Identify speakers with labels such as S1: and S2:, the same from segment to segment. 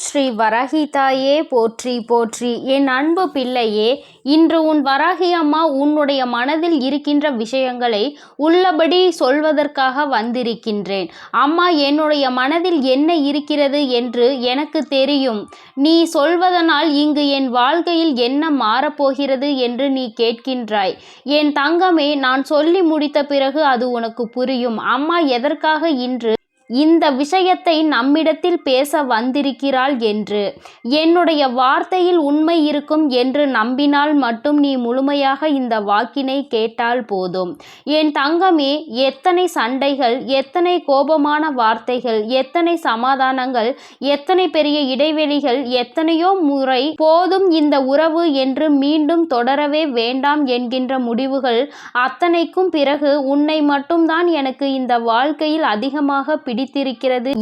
S1: ஸ்ரீ வராகி தாயே போற்றி போற்றி. என் அன்பு பிள்ளையே, இன்று உன் வராகி அம்மா உன்னுடைய மனதில் இருக்கின்ற விஷயங்களை உள்ளபடி சொல்வதற்காக வந்திருக்கின்றேன். அம்மா, என்னுடைய மனதில் என்ன இருக்கிறது என்று எனக்கு தெரியும். நீ சொல்வதனால் இங்கு என் வாழ்க்கையில் என்ன மாறப்போகிறது என்று நீ கேட்கின்றாய். என் தங்கமே, நான் சொல்லி முடித்த பிறகு அது உனக்கு புரியும். அம்மா எதற்காக இன்று இந்த விஷயத்தை நம்மிடத்தில் பேச வந்திருக்கிறாள் என்று. என்னுடைய வார்த்தையில் உண்மை இருக்கும் என்று நம்பினால் மட்டும் நீ முழுமையாக இந்த வாக்கினை கேட்டால் போதும். என் தங்கமே, எத்தனை சண்டைகள், எத்தனை கோபமான வார்த்தைகள், எத்தனை சமாதானங்கள், எத்தனை பெரிய இடைவெளிகள், எத்தனையோ முறை போதும் இந்த உறவு என்று மீண்டும் தொடரவே வேண்டாம் என்கின்ற முடிவுகள் அத்தனைக்கும் பிறகு உன்னை மட்டும்தான் எனக்கு இந்த வாழ்க்கையில் அதிகமாக பிடித்திருக்கிறது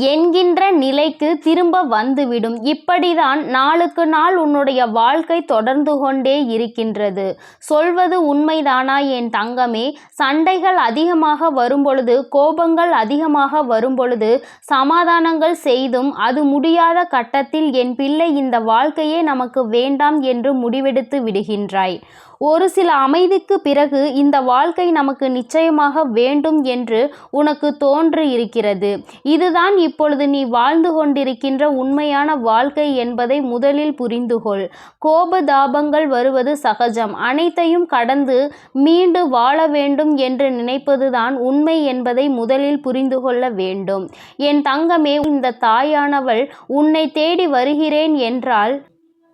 S1: என்கின்ற நிலைக்கு திரும்ப வந்துவிடும். இப்படிதான் நாளுக்கு நாள் உன்னுடைய வாழ்க்கை தொடர்ந்து கொண்டே இருக்கின்றது. சொல்வது உண்மைதானா என் தங்கமே? சண்டைகள் அதிகமாக வரும்பொழுது, கோபங்கள் அதிகமாக வரும்பொழுது சமாதானங்கள் செய்தும் அது முடியாத கட்டத்தில் என் பிள்ளை இந்த வாழ்க்கையே நமக்கு வேண்டாம் என்று முடிவெடுத்து விடுகின்றாய். ஒரு சில அமைதிக்கு பிறகு இந்த வாழ்க்கை நமக்கு நிச்சயமாக வேண்டும் என்று உனக்கு தோன்று இருக்கிறது. இதுதான் இப்பொழுது நீ வாழ்ந்து கொண்டிருக்கின்ற உண்மையான வாழ்க்கை என்பதை முதலில் புரிந்துகொள். கோபதாபங்கள் வருவது சகஜம். அனைத்தையும் கடந்து மீண்டு வாழ வேண்டும் என்று நினைப்பதுதான் உண்மை என்பதை முதலில் புரிந்து கொள்ள வேண்டும். என் தங்கமே, இந்த தாயானவள் உன்னை தேடி வருகிறேன் என்றால்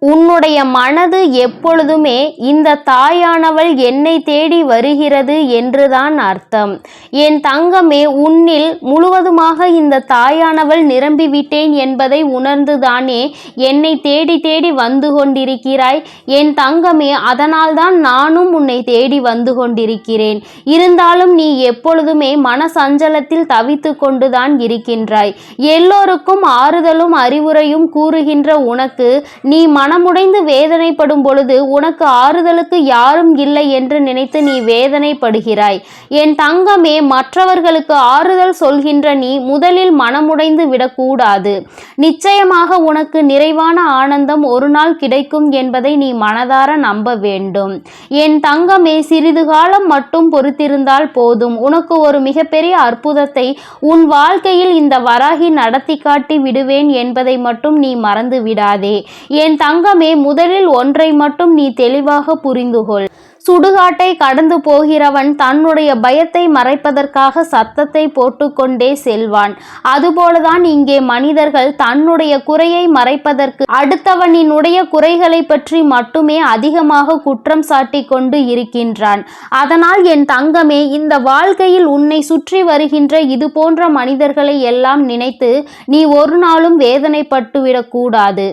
S1: உன்னுடைய மனது எப்பொழுதுமே இந்த தாயானவள் என்னை தேடி வருகிறது என்றுதான் அர்த்தம். என் தங்கமே, உன்னில் முழுவதுமாக இந்த தாயானவள் நிரம்பிவிட்டேன் என்பதை உணர்ந்துதானே என்னை தேடி தேடி வந்து கொண்டிருக்கிறாய். என் தங்கமே, அதனால்தான் நானும் உன்னை தேடி வந்து கொண்டிருக்கிறேன். இருந்தாலும் நீ எப்பொழுதுமே மன சஞ்சலத்தில் தவித்து கொண்டுதான் இருக்கின்றாய். எல்லோருக்கும் ஆறுதலும் அறிவுரையும் கூறுகின்ற உனக்கு நீ மனமுடைந்து வேதனைப்படும் பொழுது உனக்கு ஆறுதலுக்கு யாரும் இல்லை என்று நினைத்து நீ வேதனைப்படுகிறாய். என் தங்கமே, மற்றவர்களுக்கு ஆறுதல் சொல்கின்ற நீ முதலில் மனமுடைந்து விடக்கூடாது. நிச்சயமாக உனக்கு நிறைவான ஆனந்தம் ஒரு நாள் கிடைக்கும் என்பதை நீ மனதார நம்ப வேண்டும். என் தங்கமே, சிறிது காலம் மட்டும் பொறுத்திருந்தால் போதும். உனக்கு ஒரு மிகப்பெரிய அற்புதத்தை உன் வாழ்க்கையில் இந்த வராகி நடத்தி காட்டி விடுவேன் என்பதை மட்டும் நீ மறந்து விடாதே. என் தங்கமே, முதலில் ஒன்றை மட்டும் நீ தெளிவாக புரிந்துகொள். சுடுகாட்டை கடந்து போகிறவன் தன்னுடைய பயத்தை மறைப்பதற்காக சத்தத்தை போட்டுக்கொண்டே செல்வான். அதுபோலதான் இங்கே மனிதர்கள் தன்னுடைய குறையை மறைப்பதற்கு அடுத்தவனினுடைய குறைகளை பற்றி மட்டுமே அதிகமாக குற்றம் சாட்டி கொண்டு இருக்கின்றான். அதனால் என் தங்கமே, இந்த வாழ்க்கையில் உன்னை சுற்றி வருகின்ற இது போன்ற மனிதர்களை எல்லாம் நினைத்து நீ ஒரு நாளும் வேதனைப்பட்டுவிடக் கூடாது.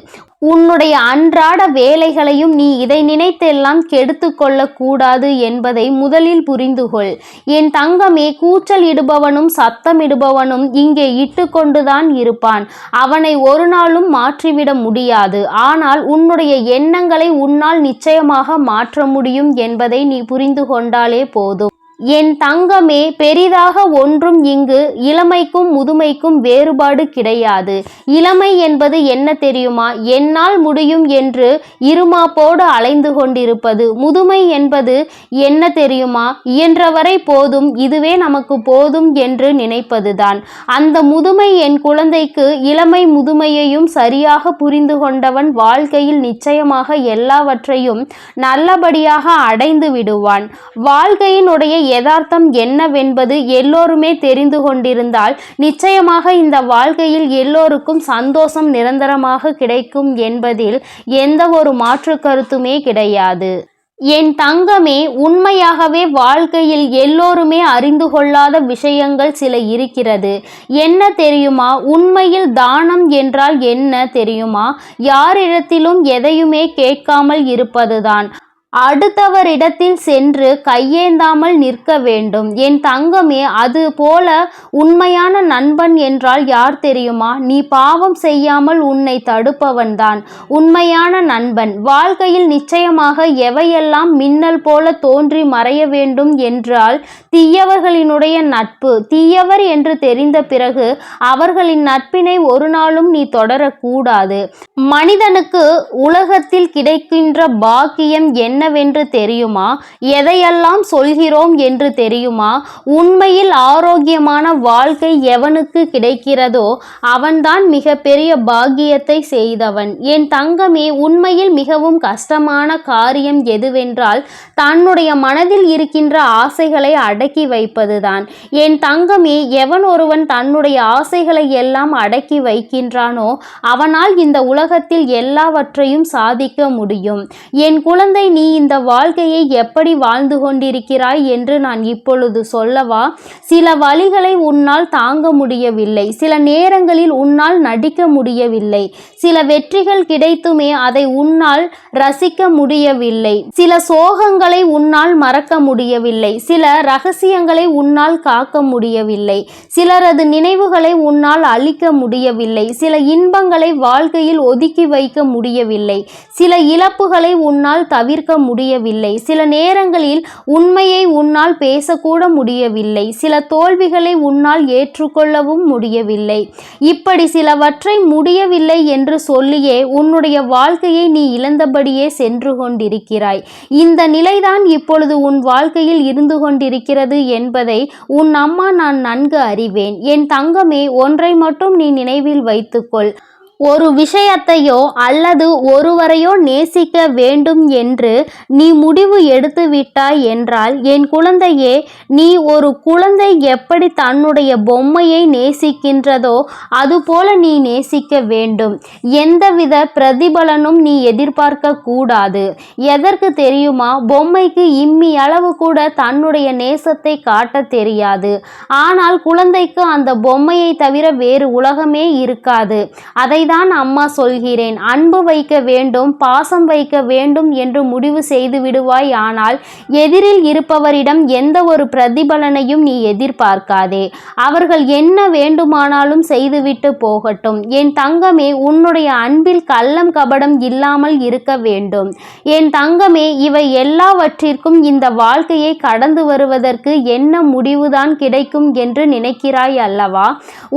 S1: உன்னுடைய அன்றாட வேலைகளையும் நீ இதை நினைத்தெல்லாம் கெடுத்து கொள்ளக்கூடாது என்பதை முதலில் புரிந்துகொள். என் தங்கமே, கூச்சல் இடுபவனும் சத்தமிடுபவனும் இங்கே இட்டு கொண்டுதான் இருப்பான். அவனை ஒரு நாளும் மாற்றிவிட முடியாது. ஆனால் உன்னுடைய எண்ணங்களை உன்னால் நிச்சயமாக மாற்ற முடியும் என்பதை நீ புரிந்து கொண்டாலே போதும். என் தங்கமே, பெரிதாக ஒன்றும் இங்கு இளமைக்கும் முதுமைக்கும் வேறுபாடு கிடையாது. இளமை என்பது என்ன தெரியுமா? என்னால் முடியும் என்று இருமாப்போடு அலைந்து கொண்டிருப்பது. முதுமை என்பது என்ன தெரியுமா? இயன்றவரை போதும், இதுவே நமக்கு போதும் என்று நினைப்பதுதான். அந்த முதுமை என் குழந்தைக்கு இளமை முதுமையையும் சரியாக புரிந்து கொண்டவன் வாழ்க்கையில் நிச்சயமாக எல்லாவற்றையும் நல்லபடியாக அடைந்து விடுவான். வாழ்க்கையினுடைய யதார்த்தம் என்னவென்பது எல்லோருமே தெரிந்து கொண்டிருந்தால் நிச்சயமாக இந்த வாழ்க்கையில் எல்லோருக்கும் சந்தோஷம் நிரந்தரமாக கிடைக்கும் என்பதில் எந்த ஒரு மாற்று கருத்துமே கிடையாது. என் தங்கமே, உண்மையாகவே வாழ்க்கையில் எல்லோருமே அறிந்து கொள்ளாத விஷயங்கள் சில இருக்கிறது. என்ன தெரியுமா? உண்மையில் தானம் என்றால் என்ன தெரியுமா? யாரிடத்திலும் எதையுமே கேட்காமல் இருப்பதுதான். அடுத்தவரிடத்தில் சென்று கையேந்தாமல் நிற்க வேண்டும். என் தங்கமே, அது போல உண்மையான நண்பன் என்றால் யார் தெரியுமா? நீ பாவம் செய்யாமல் உன்னை தடுப்பவன்தான் உண்மையான நண்பன். வாழ்க்கையில் நிச்சயமாக எவையெல்லாம் மின்னல் போல தோன்றி மறைய வேண்டும் என்றால் தீயவர்களினுடைய நட்பு. தீயவர் என்று தெரிந்த பிறகு அவர்களின் நட்பினை ஒரு நாளும் நீ தொடரக்கூடாது. மனிதனுக்கு உலகத்தில் கிடைக்கின்ற பாக்கியம் என்னவென்று தெரியுமா? எதையெல்லாம் சொல்கிறோம் என்று தெரியுமா? உண்மையில் ஆரோக்கியமான வாழ்க்கை எவனுக்கு கிடைக்கிறதோ அவன்தான் மிக பெரிய பாக்கியத்தை செய்தவன். என் தங்கமே, உண்மையில் மிகவும் கஷ்டமான காரியம் எதுவென்றால் தன்னுடைய மனதில் இருக்கின்ற ஆசைகளை அடக்கி வைப்பதுதான். என் தங்கமே, எவன் ஒருவன் தன்னுடைய ஆசைகளை எல்லாம் அடக்கி வைக்கின்றானோ அவனால் இந்த உலகத்தில் எல்லாவற்றையும் சாதிக்க முடியும். என் குழந்தை, நீ இந்த வாழ்க்கையை எப்படி வாழ்ந்து கொண்டிருக்கிறாய் என்று நான் இப்பொழுது சொல்லவா? சில வழிகளை உன்னால் தாங்க முடியவில்லை. சில நேரங்களில் உன்னால் நடிக்க முடியவில்லை. சில வெற்றிகள் கிடைத்துமே அதை உன்னால் ரசிக்க முடியவில்லை. சில சோகங்களை உன்னால் மறக்க முடியவில்லை. சில ரகசியங்களை உன்னால் காக்க முடியவில்லை. சிலரது நினைவுகளை உன்னால் அழிக்க முடியவில்லை. சில இன்பங்களை வாழ்க்கையில் ஒதுக்கி வைக்க முடியவில்லை. சில இழப்புகளை உன்னால் தவிர்க்க முடியவில்லை. சில நேரங்களில் உண்மையை உன்னால் பேசக்கூட முடியவில்லை. சில தோல்விகளை உன்னால் ஏற்றுக்கொள்ளவும் முடியவில்லை. இப்படி சிலவற்றை முடியவில்லை என்று சொல்லியே உன்னுடைய வாழ்க்கையை நீ இழந்தபடியே சென்று கொண்டிருக்கிறாய். இந்த நிலைதான் இப்பொழுது உன் வாழ்க்கையில் இருந்து கொண்டிருக்கிறது என்பதை உன் அம்மா நான் நன்கு அறிவேன். என் தங்கமே, ஒன்றை மட்டும் நீ நினைவில் வைத்துக்கொள். ஒரு விஷயத்தையோ அல்லது ஒருவரையோ நேசிக்க வேண்டும் என்று நீ முடிவு எடுத்து விட்டாய் என்றால், என் குழந்தையே, நீ ஒரு குழந்தை எப்படி தன்னுடைய பொம்மையை நேசிக்கின்றதோ அதுபோல நீ நேசிக்க வேண்டும். எந்தவித பிரதிபலனும் நீ எதிர்பார்க்க கூடாது. எதற்கு தெரியுமா? பொம்மைக்கு இம்மி அளவு கூட தன்னுடைய நேசத்தை காட்ட தெரியாது. ஆனால் குழந்தைக்கு அந்த பொம்மையை தவிர வேறு உலகமே இருக்காது. அதை தான் அம்மா சொல்கிறேன். அன்பு வைக்க வேண்டும், பாசம் வைக்க வேண்டும் என்று முடிவு செய்து விடுவாய். ஆனால் எதிரில் இருப்பவரிடம் எந்த ஒரு பிரதிபலனையும் நீ எதிர்பார்க்காதே. அவர்கள் என்ன வேண்டுமானாலும் செய்துவிட்டு போகட்டும். என் தங்கமே, உன்னுடைய அன்பில் கள்ளம் கபடம் இல்லாமல் இருக்க வேண்டும். என் தங்கமே, இவை எல்லாவற்றிற்கும் இந்த வாழ்க்கையை கடந்து வருவதற்கு என்ன முடிவுதான் கிடைக்கும் என்று நினைக்கிறாய் அல்லவா?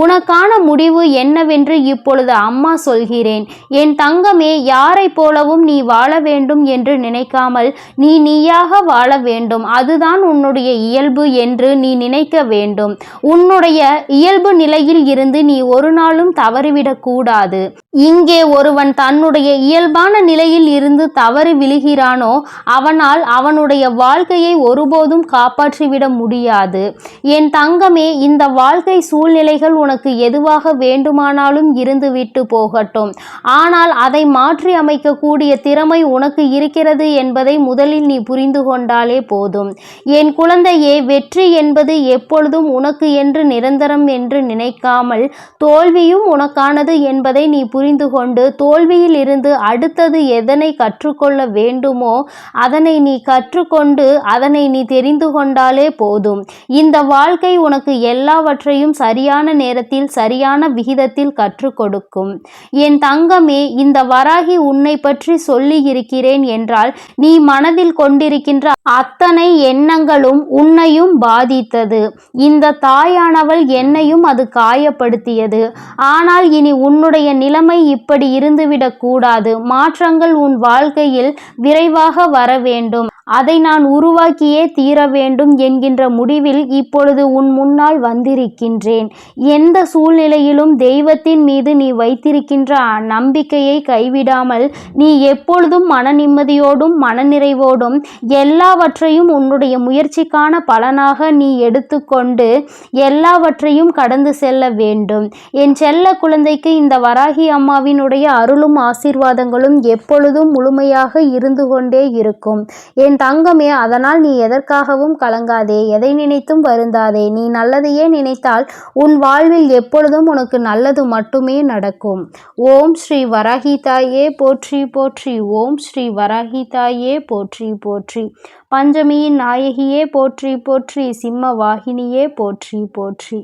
S1: உனக்கான முடிவு என்னவென்று இப்பொழுது அம்மா சொல்கிறேன். என் தங்கமே, யாரை போலவும் நீ வாழ வேண்டும் என்று நினைக்காமல் நீ நீயாக வாழ வேண்டும். அதுதான் உன்னுடைய இயல்பு என்று நீ நினைக்க வேண்டும். உன்னுடைய இயல்பு நிலையில் இருந்து நீ ஒரு நாளும் தவறிவிடக் கூடாது. இங்கே ஒருவன் தன்னுடைய இயல்பான நிலையில் இருந்து தவறி விழுகிறானோ அவனால் அவனுடைய வாழ்க்கையை ஒருபோதும் காப்பாற்றிவிட முடியாது. என் தங்கமே, இந்த வாழ்க்கை சூழ்நிலைகள் உனக்கு எதுவாக வேண்டுமானாலும் இருந்துவிட்டு போகட்டும். ஆனால் அதை மாற்றி அமைக்கக்கூடிய திறமை உனக்கு இருக்கிறது என்பதை முதலில் நீ புரிந்து கொண்டாலே போதும். என் குழந்தையே, வெற்றி என்பது எப்பொழுதும் உனக்கு என்று நிரந்தரம் என்று நினைக்காமல் தோல்வியும் உனக்கானது என்பதை நீ புரிந்து கொண்டு தோல்வியில் இருந்து அடுத்தது எதனை கற்றுக்கொள்ள வேண்டுமோ அதனை நீ கற்றுக்கொண்டு அதனை நீ தெரிந்து கொண்டாலே போதும். இந்த வாழ்க்கை உனக்கு எல்லாவற்றையும் சரியான நேரத்தில் சரியான விகிதத்தில் கற்றுக் கொடுக்கும். என் தங்கமே, இந்த வராகி உன்னை பற்றி சொல்லி இருக்கிறேன் என்றால் நீ மனதில் கொண்டிருக்கின்ற அத்தனை எண்ணங்களும் உன்னையும் பாதித்தது. இந்த தாயானவள் என்னையும் அது காயப்படுத்தியது. ஆனால் இனி உன்னுடைய நிலைமை இப்படி இருந்துவிடக் கூடாது. மாற்றங்கள் உன் வாழ்க்கையில் விரைவாக வர வேண்டும். அதை நான் உருவாக்கியே தீர வேண்டும் என்கின்ற முடிவில் இப்பொழுது உன் முன்னால் வந்திருக்கின்றேன். எந்த சூழ்நிலையிலும் தெய்வத்தின் மீது நீ வைத்திருக்கின்ற நம்பிக்கையை கைவிடாமல் நீ எப்பொழுதும் மன நிம்மதியோடும் மனநிறைவோடும் எல்லாவற்றையும் உன்னுடைய முயற்சிக்கான பலனாக நீ எடுத்துக்கொண்டு எல்லாவற்றையும் கடந்து செல்ல வேண்டும். என் செல்ல குழந்தைக்கு இந்த வராகி அம்மாவினுடைய அருளும் ஆசீர்வாதங்களும் எப்பொழுதும் முழுமையாக இருந்து கொண்டே இருக்கும். என் என் தங்கமே, அதனால் நீ எதற்காகவும் கலங்காதே, எதை நினைத்தும் வருந்தாதே. நீ நல்லதையே நினைத்தால் உன் வாழ்வில் எப்பொழுதும் உனக்கு நல்லது மட்டுமே நடக்கும். ஓம் ஸ்ரீ வராகி தாயே போற்றி போற்றி. ஓம் ஸ்ரீ வராகி தாயே போற்றி போற்றி. பஞ்சமியின் நாயகியே போற்றி போற்றி. சிம்ம வாகினியே போற்றி போற்றி.